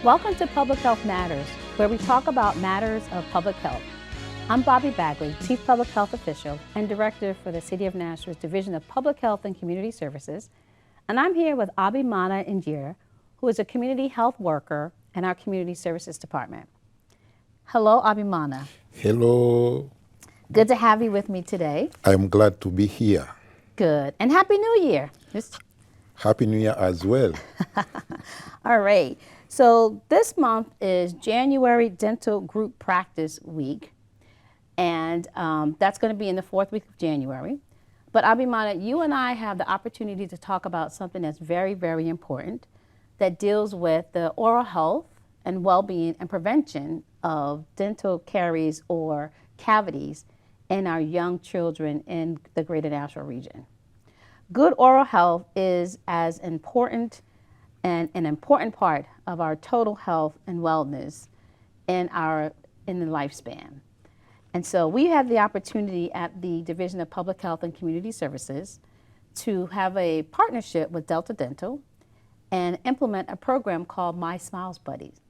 Welcome to Public Health Matters, where we talk about matters of public health. I'm Bobbie Bagley, Chief Public Health Official and Director for the City of Nashua's Division of Public Health and Community Services, and I'm here with Abimana Ngira, who is a community health worker in our Community Services Department. Hello, Abimana. Hello. Good to have you with me today. I'm glad to be here. Good. And Happy New Year. Happy New Year as well. All right. So this month is January Dental Group Practice Week, and that's going to be in the fourth week of January. But Abimana, you and I have the opportunity to talk about something that's very, very important that deals with the oral health and well-being and prevention of dental caries or cavities in our young children in the greater Nashua region. Good oral health is as important and an important part of our total health and wellness in the lifespan. And so we had the opportunity at the Division of Public Health and Community Services to have a partnership with Delta Dental and implement a program called My Smiles Buddies.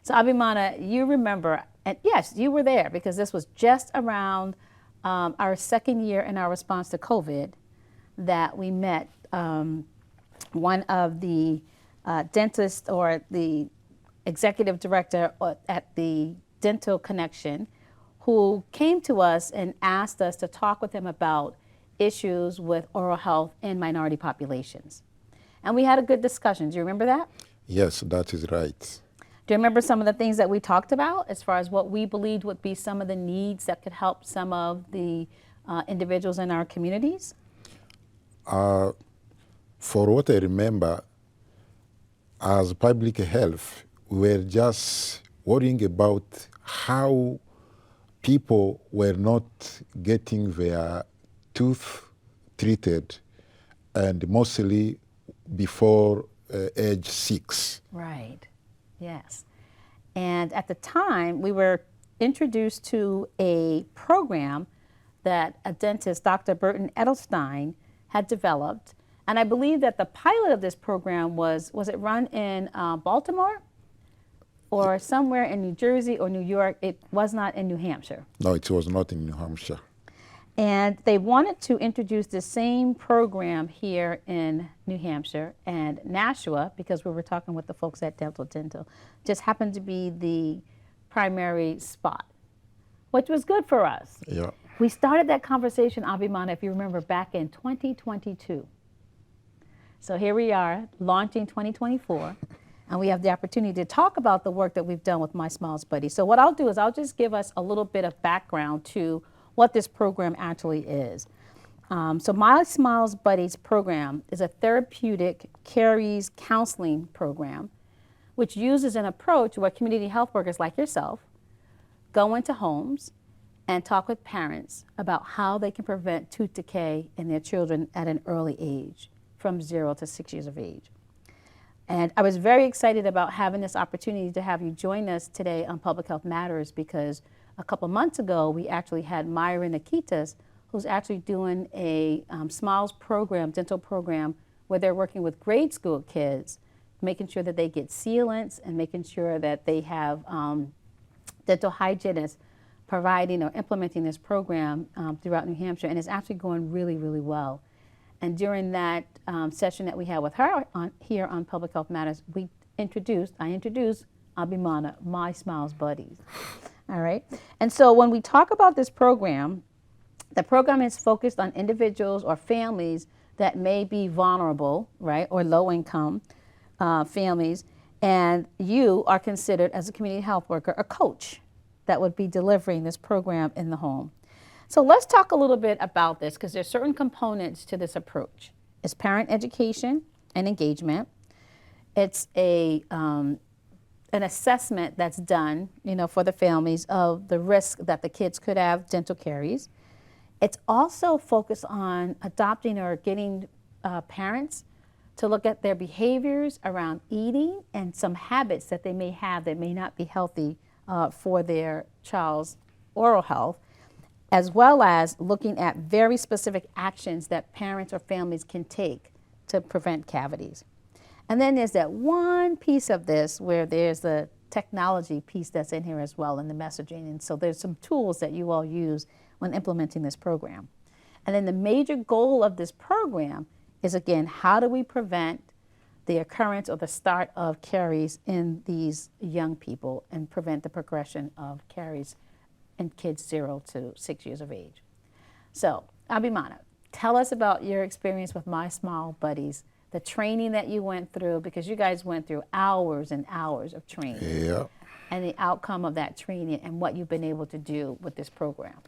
So Abimana, you remember, and yes, you were there because this was just around our second year in our response to COVID that we met one of the dentist or the executive director at the Dental Connection who came to us and asked us to talk with him about issues with oral health in minority populations. And we had a good discussion. Do you remember that? Yes, that is right. Do you remember some of the things that we talked about as far as what we believed would be some of the needs that could help some of the individuals in our communities? For what I remember, as public health, we were just worrying about how people were not getting their tooth treated, and mostly before age 6. Right, yes. And at the time, we were introduced to a program that a dentist, Dr. Burton Edelstein, had developed. And I believe that the pilot of this program was it run in Baltimore or somewhere in New Jersey or New York? It was not in New Hampshire. No, it was not in New Hampshire. And they wanted to introduce the same program here in New Hampshire, and Nashua, because we were talking with the folks at Delta Dental, just happened to be the primary spot, which was good for us. Yeah. We started that conversation, Abimana, if you remember, back in 2022. So here we are, launching 2024, and we have the opportunity to talk about the work that we've done with My Smiles Buddies. So what I'll do is I'll just give us a little bit of background to what this program actually is. So My Smiles Buddies program is a therapeutic caries counseling program, which uses an approach where community health workers like yourself go into homes and talk with parents about how they can prevent tooth decay in their children at an early age, from 0 to 6 years of age. And I was very excited about having this opportunity to have you join us today on Public Health Matters, because a couple months ago we actually had Myra Nikitas, who's actually doing a Smiles program, dental program, where they're working with grade school kids, making sure that they get sealants and making sure that they have dental hygienists providing or implementing this program throughout New Hampshire, and it's actually going really, really well. And during that session that we had with her here on Public Health Matters, I introduced Abimana, My Smiles Buddies. All right. And so when we talk about this program, the program is focused on individuals or families that may be vulnerable, right, or low-income families, and you are considered, as a community health worker, a coach that would be delivering this program in the home. So let's talk a little bit about this, because there's certain components to this approach. It's parent education and engagement. It's an assessment that's done, for the families of the risk that the kids could have dental caries. It's also focused on adopting or getting parents to look at their behaviors around eating and some habits that they may have that may not be healthy for their child's oral health, as well as looking at very specific actions that parents or families can take to prevent cavities. And then there's that one piece of this where there's the technology piece that's in here as well, and the messaging. And so there's some tools that you all use when implementing this program. And then the major goal of this program is, again, how do we prevent the occurrence or the start of caries in these young people and prevent the progression of caries in kids 0 to 6 years of age. So, Abimana, tell us about your experience with My Smile Buddies, the training that you went through, because you guys went through hours and hours of training. Yeah. And the outcome of that training and what you've been able to do with this program.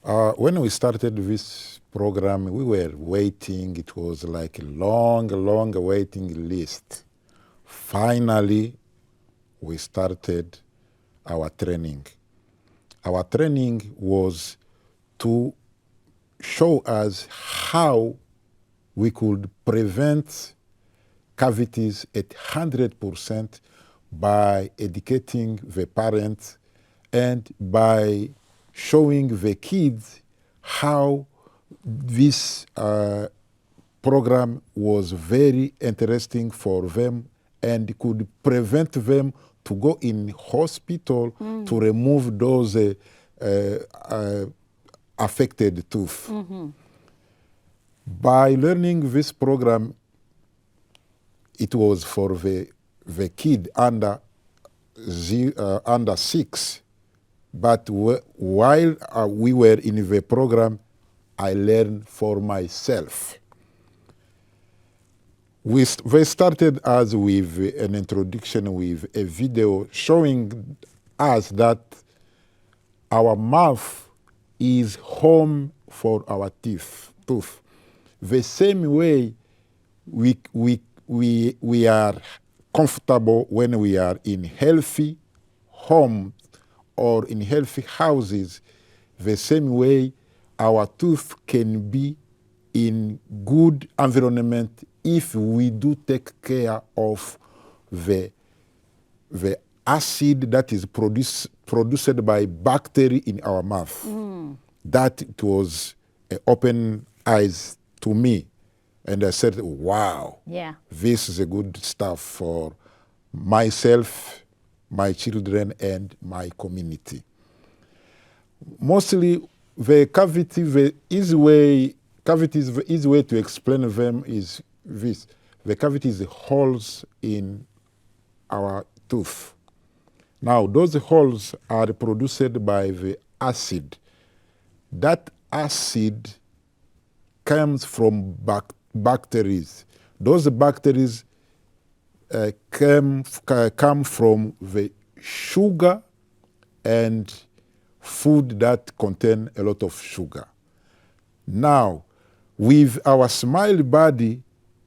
When we started this program, we were waiting. It was like a long, long waiting list. Finally, we started our training. Our training was to show us how we could prevent cavities at 100% by educating the parents and by showing the kids how this program was very interesting for them and could prevent them to go in hospital to remove those affected tooth. By learning this program, it was for the kid under 6. But while we were in the program, I learned for myself. We started as with an introduction with a video showing us that our mouth is home for our tooth. The same way we are comfortable when we are in healthy homes or in healthy houses, the same way our tooth can be in good environment if we do take care of the acid that is produced by bacteria in our mouth. That it was open eyes to me. And I said, wow, this is a good stuff for myself, my children, and my community. Mostly, the cavity, the easy way to explain them is this. The cavity is the holes in our tooth. Now, those holes are produced by the acid. That acid comes from bacteria. Those bacteria come from the sugar and food that contain a lot of sugar. Now, with our Smile Buddy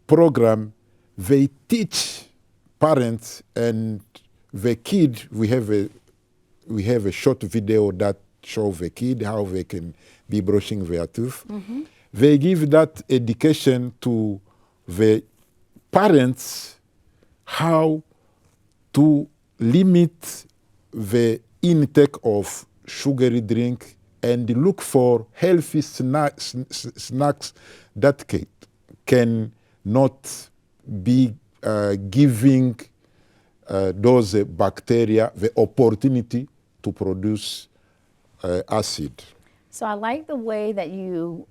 program, they teach parents and the kid. We have a short video that shows the kid how they can be brushing their tooth. They give that education to the parents how to limit the intake of sugary drink and look for healthy snacks that can not be giving those bacteria the opportunity to produce acid. So I like the way that you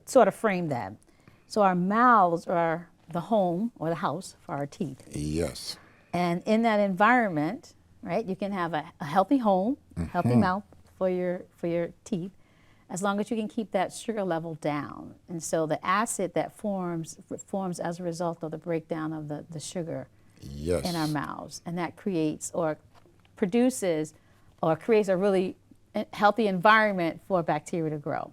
sort of framed that. So our mouths are the home or the house for our teeth. Yes. And in that environment, right, you can have a healthy home, healthy mouth for your teeth, as long as you can keep that sugar level down. And so the acid that forms as a result of the breakdown of the sugar in our mouths. And that creates or produces or creates a really healthy environment for bacteria to grow.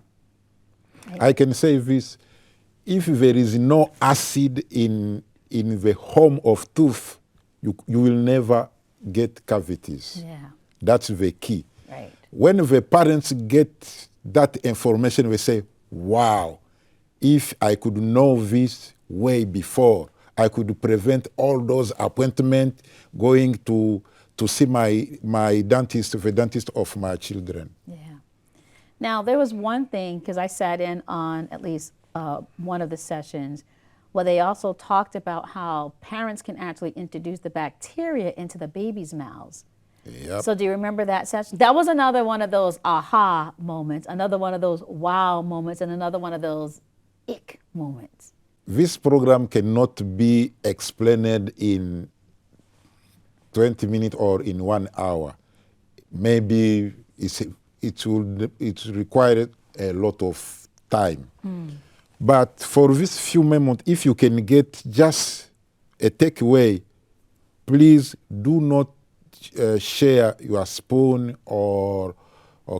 Right? I can say this, if there is no acid in the home of tooth, you will never get cavities. Yeah. That's the key. Right. When the parents get that information, they say, wow, if I could know this way before, I could prevent all those appointments going to see my dentist, the dentist of my children. Yeah. Now, there was one thing, because I sat in on at least one of the sessions Well, they also talked about how parents can actually introduce the bacteria into the baby's mouths. Yep. So do you remember that session? That was another one of those aha moments, another one of those wow moments, and another one of those ick moments. This program cannot be explained in 20 minutes or in 1 hour. Maybe it required a lot of time. But for this few moments, if you can get just a takeaway, please do not share your spoon or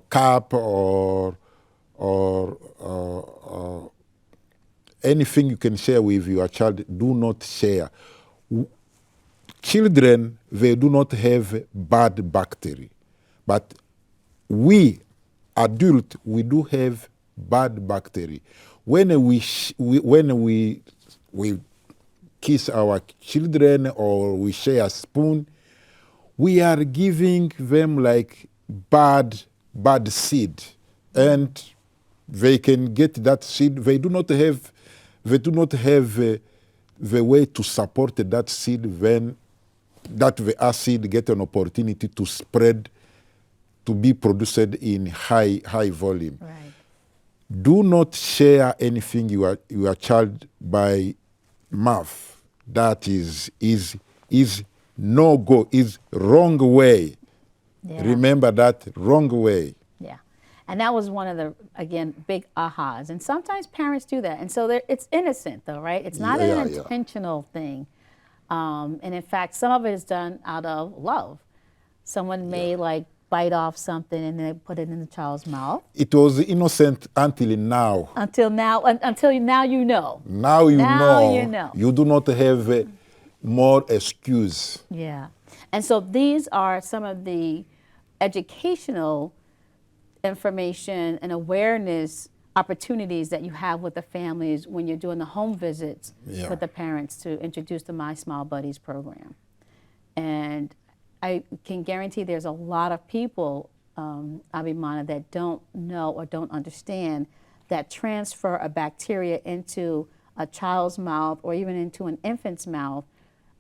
cup or anything you can share with your child. Do not share. Children, they do not have bad bacteria, but we adults, we do have bad bacteria. When we kiss our children or we share a spoon, we are giving them like bad seed, and they can get that seed. They do not have the way to support that seed when that the acid get an opportunity to spread, to be produced in high volume. Right. Do not share anything your child by mouth. That is no go, is wrong way. Yeah. Remember that, wrong way. Yeah. And that was one of the, again, big ahas. And sometimes parents do that. And so it's innocent, though, right? It's not an intentional thing. And in fact, some of it is done out of love. Someone may like bite off something and they put it in the child's mouth. It was innocent until now. Until now you know. Now you know. You do not have more excuse. Yeah. And so these are some of the educational information and awareness opportunities that you have with the families when you're doing the home visits with the parents to introduce the My Smile Buddies program. And I can guarantee there's a lot of people, Abimana, that don't know or don't understand that transfer of bacteria into a child's mouth or even into an infant's mouth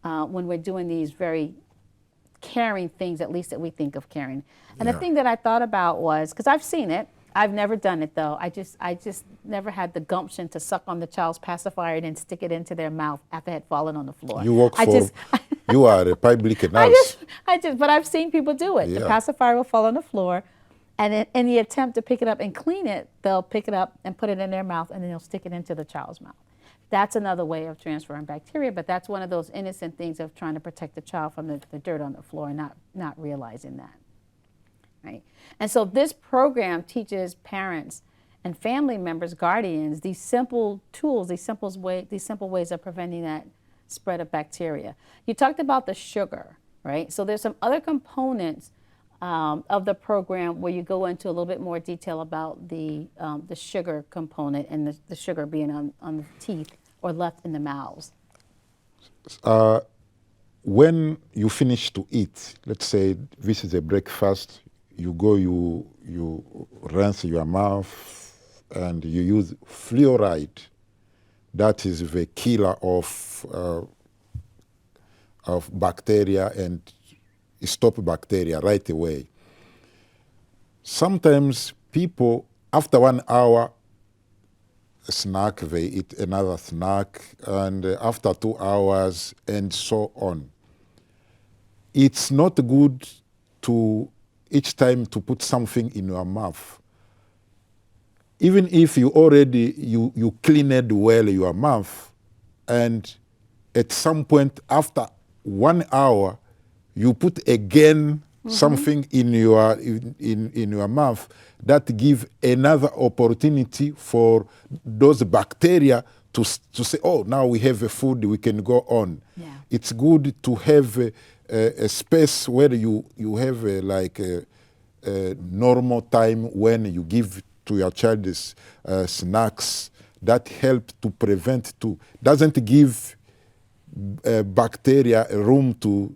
when we're doing these very caring things, at least that we think of caring. And the thing that I thought about was, because I've seen it, I've never done it though. I just never had the gumption to suck on the child's pacifier and then stick it into their mouth after it had fallen on the floor. You work you are a public nurse. But I've seen people do it. The pacifier will fall on the floor, and in the attempt to pick it up and clean it, they'll pick it up and put it in their mouth, and then they'll stick it into the child's mouth. That's another way of transferring bacteria, but that's one of those innocent things of trying to protect the child from the dirt on the floor and not realizing that. Right? And so this program teaches parents and family members, guardians, these simple tools, these simple ways of preventing that spread of bacteria. You talked about the sugar, right? So there's some other components of the program where you go into a little bit more detail about the sugar component and the sugar being on the teeth or left in the mouths. When you finish to eat, let's say this is a breakfast, you go, you rinse your mouth and you use fluoride. That is the killer of bacteria and stop bacteria right away. Sometimes people, after 1 hour, snack, they eat another snack, and after 2 hours, and so on. It's not good to each time to put something in your mouth. Even if you already, you cleaned well your mouth, and at some point after 1 hour, you put again something in your mouth, that give another opportunity for those bacteria to say, oh, now we have a food, we can go on. Yeah. It's good to have a space where you have like a normal time when you give to your child snacks that help to prevent, doesn't give bacteria room to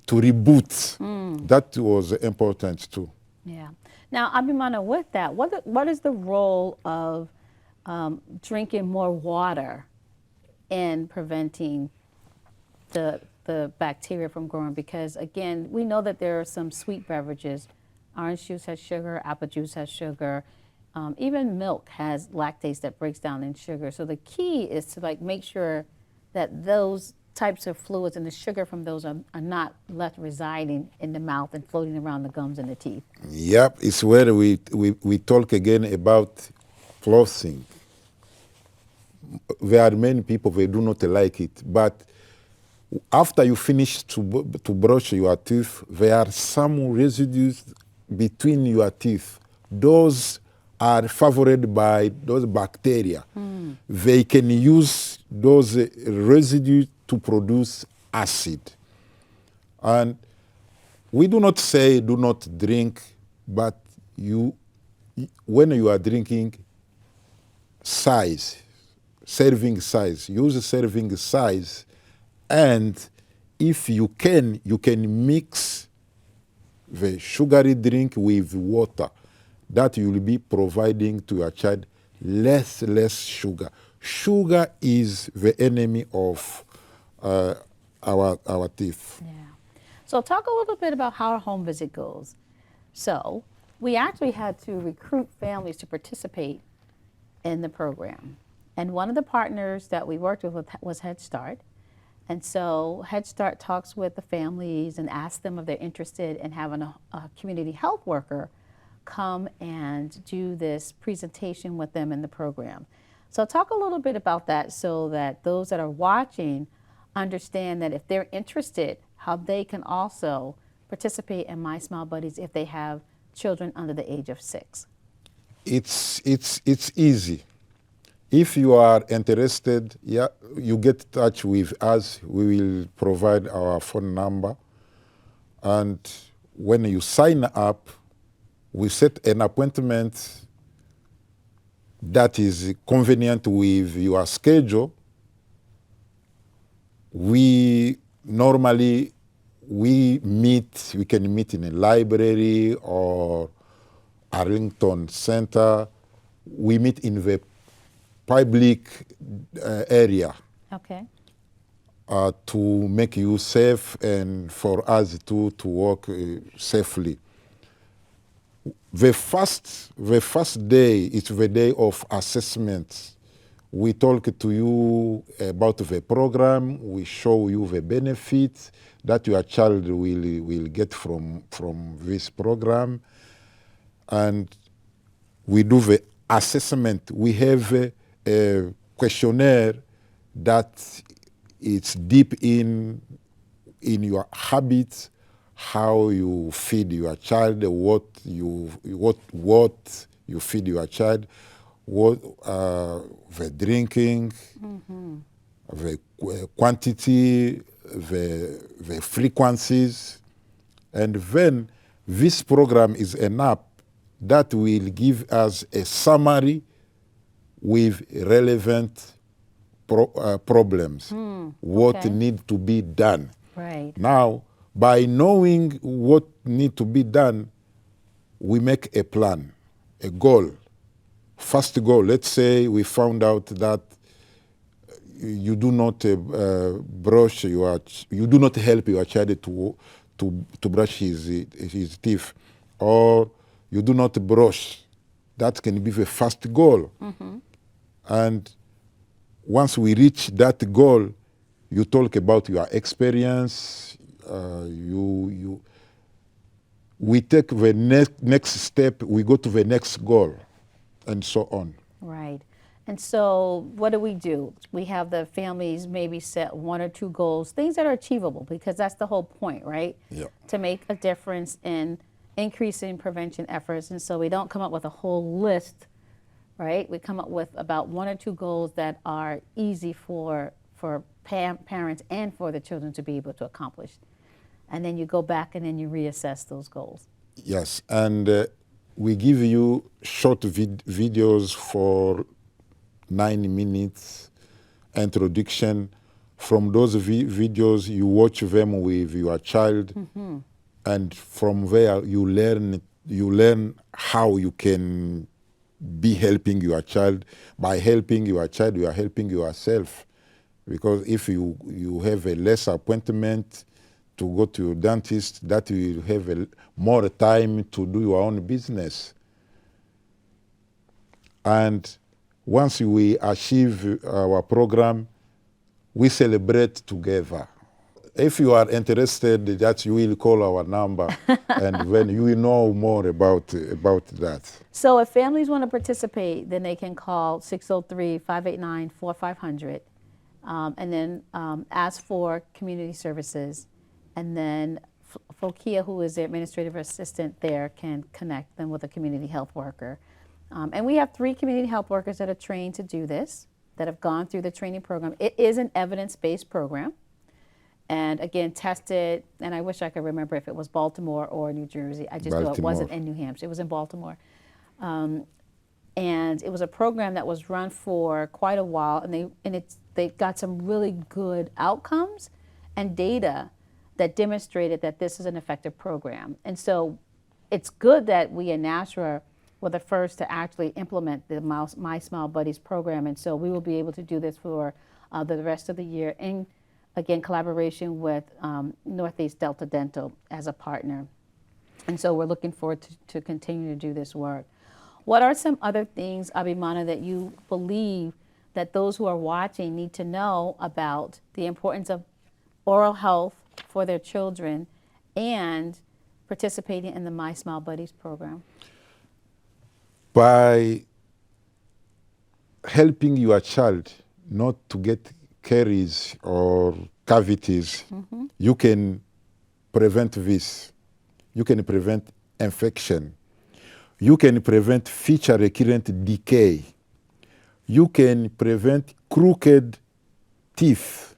reboot. That was important too. Yeah. Now, Abimana, with that, what is the role of drinking more water and preventing the bacteria from growing, because again, we know that there are some sweet beverages. Orange juice has sugar, apple juice has sugar, even milk has lactase that breaks down in sugar. So the key is to like make sure that those types of fluids and the sugar from those are not left residing in the mouth and floating around the gums and the teeth. Yep, it's where we talk again about flossing. There are many people they do not like it, but after you finish to brush your teeth, there are some residues between your teeth. Those are favored by those bacteria. They can use those residues to produce acid. And we do not say do not drink, but when you are drinking, serving size, use serving size. And if you can mix the sugary drink with water. That you will be providing to your child less sugar. Sugar is the enemy of our teeth. Yeah. So talk a little bit about how our home visit goes. So we actually had to recruit families to participate in the program. And one of the partners that we worked with was Head Start. And so Head Start talks with the families and asks them if they're interested in having a community health worker come and do this presentation with them in the program. So talk a little bit about that so that those that are watching understand that if they're interested, how they can also participate in My Smile Buddies if they have children under the age of 6. It's easy. If you are interested, you get in touch with us. We will provide our phone number. And when you sign up, we set an appointment that is convenient with your schedule. We can meet in a library or Arlington Center. We meet in the public area. Okay. To make you safe and for us to work safely. The first day is the day of assessment. We talk to you about the program. We show you the benefits that your child will get from this program. And we do the assessment. We have a questionnaire that is deep in your habits, how you feed your child, what you feed your child, what the drinking, the quantity, the frequencies, and then this program is an app that will give us a summary with relevant problems, what need to be done. Right. Now, by knowing what need to be done, we make a plan, a goal. First goal, let's say we found out that you do not you do not help your child to brush his teeth, or you do not brush. That can be the first goal. And once we reach that goal, you talk about your experience. We take the next step. We go to the next goal, and so on. Right. And so what do? We have the families maybe set 1 or 2 goals, things that are achievable, because that's the whole point, right? Yeah. To make a difference in increasing prevention efforts. And so we don't come up with a whole list, right? We come up with about 1 or 2 goals that are easy for parents and for the children to be able to accomplish. And then you go back and then you reassess those goals. Yes, and we give you short videos for 9 minutes introduction. From those videos, you watch them with your child, and from there you learn how you can be helping your child. By helping your child, you are helping yourself. Because if you have a less appointment to go to your dentist, that you will have more time to do your own business. And once we achieve our program, we celebrate together. If you are interested, that you will call our number, and then you will know more about that. So if families want to participate, then they can call 603-589-4500, and then ask for community services, and then Fokia, who is the administrative assistant there, can connect them with a community health worker. And we have 3 community health workers that are trained to do this, that have gone through the training program. It is an evidence-based program. And again, tested, and I wish I could remember if it was Baltimore or New Jersey. I just know it wasn't in New Hampshire. It was in Baltimore. And it was a program that was run for quite a while, and they got some really good outcomes and data that demonstrated that this is an effective program. And so it's good that we in Nashua were the first to actually implement the My Smile Buddies program. And so we will be able to do this for the rest of the year in, again, collaboration with Northeast Delta Dental as a partner. And so we're looking forward to continue to do this work. What are some other things, Abimana, that you believe that those who are watching need to know about the importance of oral health for their children and participating in the My Smile Buddies program? By helping your child not to get caries or cavities, you can prevent this. You can prevent infection. You can prevent future recurrent decay. You can prevent crooked teeth.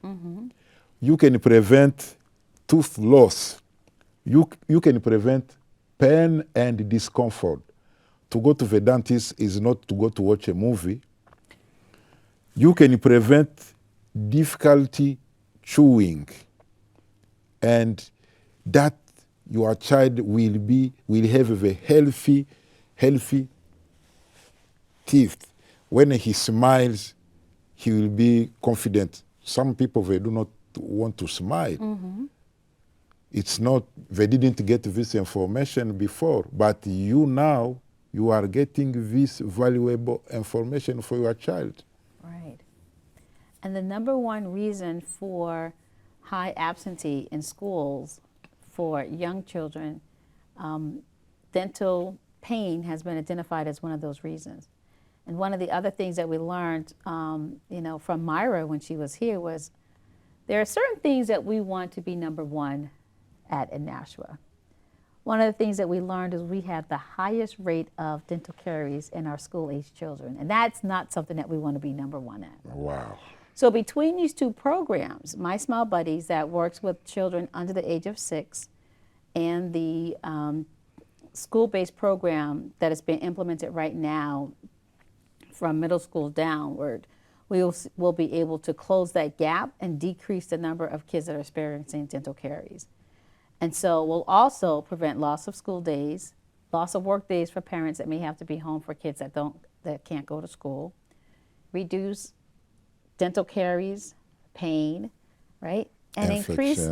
You can prevent tooth loss. You can prevent pain and discomfort. To go to the dentist is not to go to watch a movie. You can prevent difficulty chewing, and that your child will have a healthy teeth. When he smiles, he will be confident. Some people, they do not want to smile. It's not, they didn't get this information before, but you now, you are getting this valuable information for your child. Right. And the number one reason for high absentee in schools for young children, dental pain has been identified as one of those reasons. And one of the other things that we learned, from Myra when she was here was there are certain things that we want to be number one at in Nashua. One of the things that we learned is we have the highest rate of dental caries in our school-age children, and that's not something that we want to be number one at. Wow. So between these 2 programs, My Smile Buddies that works with children under the age of 6 and the school-based program that is being implemented right now from middle school downward, we'll be able to close that gap and decrease the number of kids that are experiencing dental caries. And so we'll also prevent loss of school days, loss of work days for parents that may have to be home for kids that can't go to school, reduce dental caries, pain, right? And increase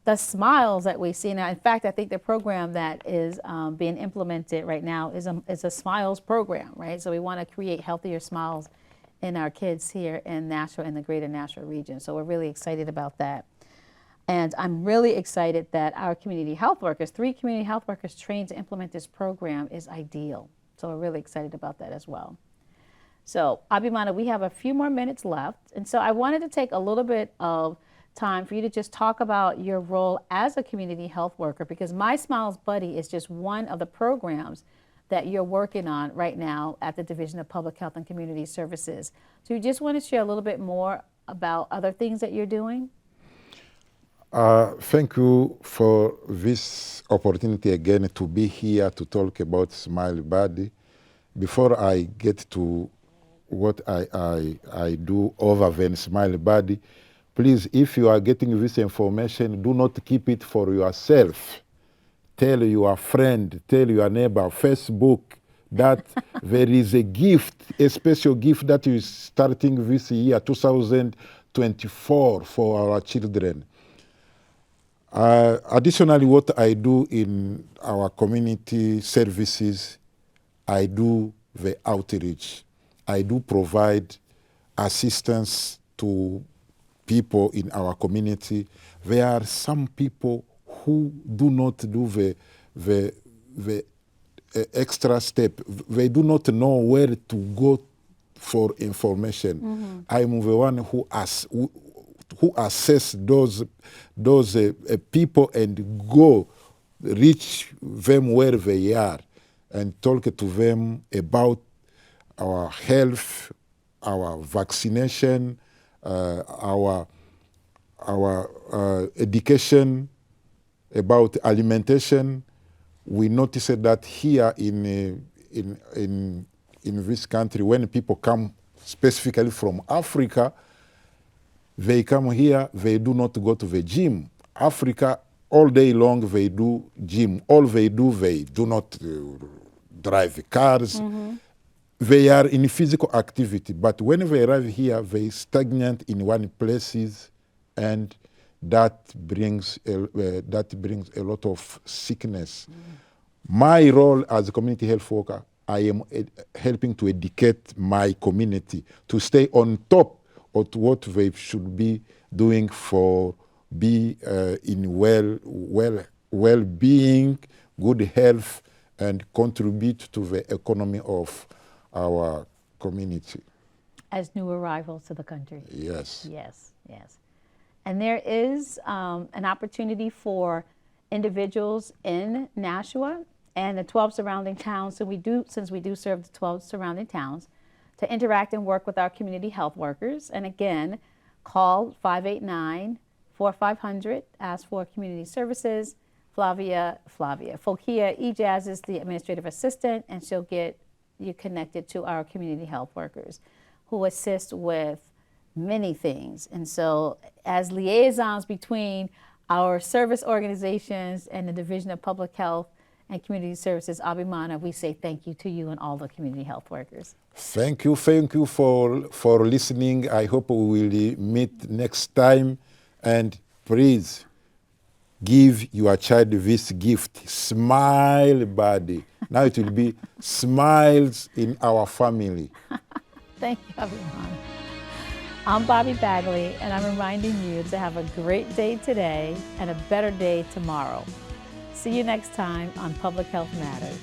the smiles that we see now. In fact, I think the program that is being implemented right now is a smiles program, right? So we want to create healthier smiles in our kids here in Nashua and the greater Nashua region. So we're really excited about that. And I'm really excited that our community health workers, 3 community health workers trained to implement this program is ideal. So we're really excited about that as well. So Abimana, we have a few more minutes left. And so I wanted to take a little bit of time for you to just talk about your role as a community health worker, because My Smiles Buddy is just one of the programs that you're working on right now at the Division of Public Health and Community Services. So you just want to share a little bit more about other things that you're doing? Thank you for this opportunity again to be here to talk about Smile Buddy. Before I get to what I do other than Smile Buddy, please, if you are getting this information, do not keep it for yourself. Tell your friend, tell your neighbor, Facebook that there is a gift, a special gift that is starting this year, 2024, for our children. Additionally, what I do in our community services, I do the outreach. I do provide assistance to people in our community. There are some people who do not do the extra step. They do not know where to go for information. I'm the one who assess those people and go reach them where they are and talk to them about our health, our vaccination, our education, about alimentation. We noticed that here in this country, when people come specifically from Africa, they come here, they do not go to the gym. Africa, all day long, they do gym. All they do not drive cars. They are in physical activity, but when they arrive here, they stagnant in one places, and that brings a lot of sickness. My role as a community health worker, I am helping to educate my community to stay on top of what they should be doing for be in well-being, good health, and contribute to the economy of our community. As new arrivals to the country. Yes. Yes, yes. And there is an opportunity for individuals in Nashua and the 12 surrounding towns, since we do serve the 12 surrounding towns, to interact and work with our community health workers. And again, call 589-4500, ask for community services. Fokia Ejaz is the administrative assistant, and she'll get you connected to our community health workers who assist with many things. And so as liaisons between our service organizations and the Division of Public Health and Community Services, Abimana, we say thank you to you and all the community health workers. Thank you for listening. I hope we will meet next time, and please give your child this gift. Smile, buddy. Now it will be smiles in our family. Thank you, Abimana. I'm Bobbie Bagley, and I'm reminding you to have a great day today and a better day tomorrow. See you next time on Public Health Matters.